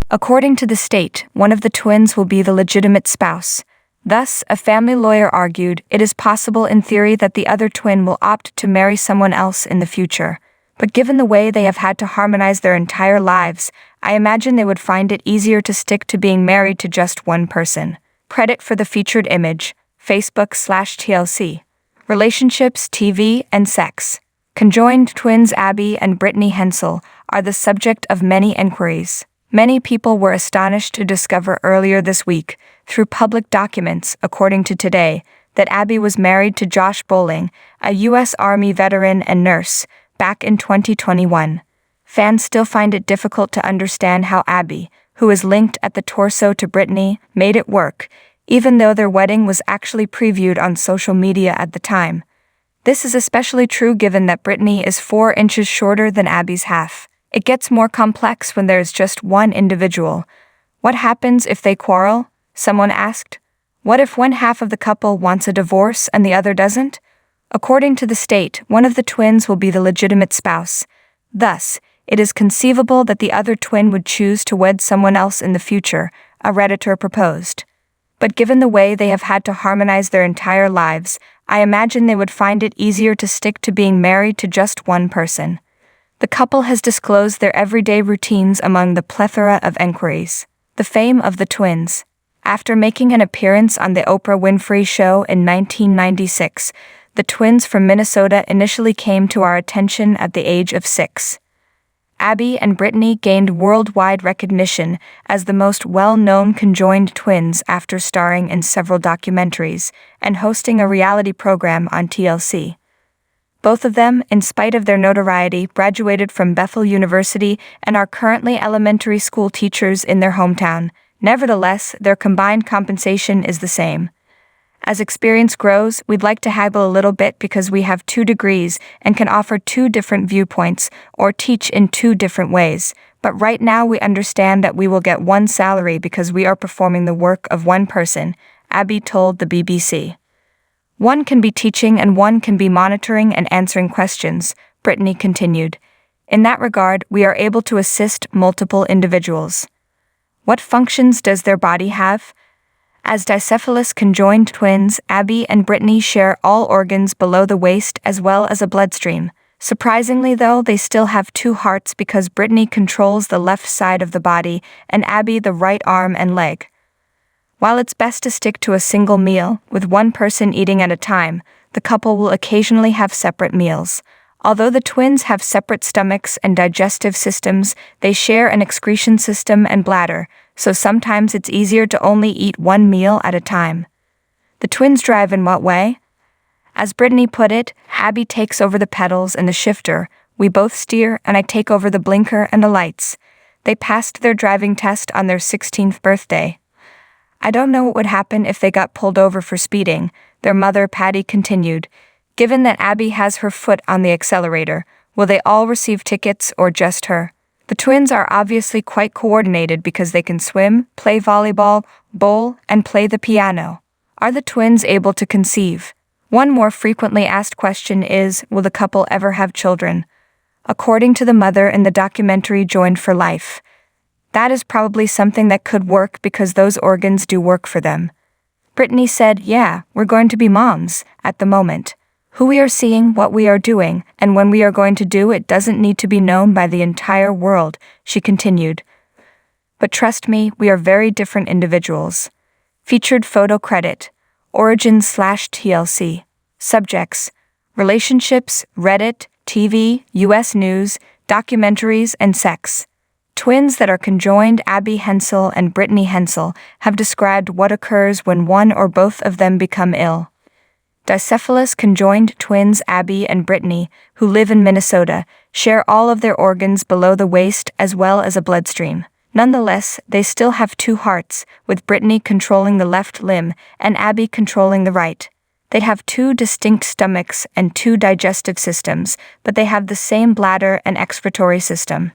According to the state, one of the twins will be the legitimate spouse. Thus, a family lawyer argued, it is possible in theory that the other twin will opt to marry someone else in the future. But given the way they have had to harmonize their entire lives, I imagine they would find it easier to stick to being married to just one person. Credit for the featured image, Facebook/TLC. Relationships, TV, and sex. Conjoined twins Abby and Brittany Hensel are the subject of many inquiries. Many people were astonished to discover earlier this week, through public documents, according to Today, that Abby was married to Josh Bowling, a U.S. Army veteran and nurse, back in 2021. Fans still find it difficult to understand how Abby, who is linked at the torso to Brittany, made it work, even though their wedding was actually previewed on social media at the time. This is especially true given that Brittany is 4 inches shorter than Abby's half. It gets more complex when there's just one individual. What happens if they quarrel? Someone asked. What if one half of the couple wants a divorce and the other doesn't? According to the state, one of the twins will be the legitimate spouse. Thus, it is conceivable that the other twin would choose to wed someone else in the future, a Redditor proposed. But given the way they have had to harmonize their entire lives, I imagine they would find it easier to stick to being married to just one person. The couple has disclosed their everyday routines among the plethora of enquiries. The fame of the twins. After making an appearance on the Oprah Winfrey Show in 1996, the twins from Minnesota initially came to our attention at the age of 6. Abby and Brittany gained worldwide recognition as the most well-known conjoined twins after starring in several documentaries and hosting a reality program on TLC. Both of them, in spite of their notoriety, graduated from Bethel University and are currently elementary school teachers in their hometown. Nevertheless, their combined compensation is the same. As experience grows, we'd like to haggle a little bit because we have 2 degrees and can offer 2 different viewpoints or teach in 2 different ways. But right now we understand that we will get 1 salary because we are performing the work of 1 person, Abby told the BBC. 1 can be teaching and 1 can be monitoring and answering questions, Brittany continued. In that regard, we are able to assist multiple individuals. What functions does their body have? As dicephalous conjoined twins, Abby and Brittany share all organs below the waist as well as a bloodstream. Surprisingly though, they still have 2 hearts because Brittany controls the left side of the body and Abby the right arm and leg. While it's best to stick to a single meal, with 1 person eating at a time, the couple will occasionally have separate meals. Although the twins have separate stomachs and digestive systems, they share an excretion system and bladder, so sometimes it's easier to only eat 1 meal at a time. The twins drive in what way? As Brittany put it, Abby takes over the pedals and the shifter, we both steer, and I take over the blinker and the lights. They passed their driving test on their 16th birthday. I don't know what would happen if they got pulled over for speeding, their mother Patty continued. Given that Abby has her foot on the accelerator, will they all receive tickets or just her? The twins are obviously quite coordinated because they can swim, play volleyball, bowl, and play the piano. Are the twins able to conceive? One more frequently asked question is, will the couple ever have children? According to the mother in the documentary Joined for Life, that is probably something that could work because those organs do work for them. Brittany said, yeah, we're going to be moms, at the moment. Who we are seeing, what we are doing, and when we are going to do it doesn't need to be known by the entire world, she continued. But trust me, we are very different individuals. Featured photo credit, Origins/TLC. Subjects, relationships, Reddit, TV, US news, documentaries, and sex. Twins that are conjoined Abby Hensel and Brittany Hensel have described what occurs when one or both of them become ill. Dicephalous conjoined twins Abby and Brittany, who live in Minnesota, share all of their organs below the waist as well as a bloodstream. Nonetheless, they still have 2 hearts, with Brittany controlling the left limb and Abby controlling the right. They have 2 distinct stomachs and 2 digestive systems, but they have the same bladder and excretory system.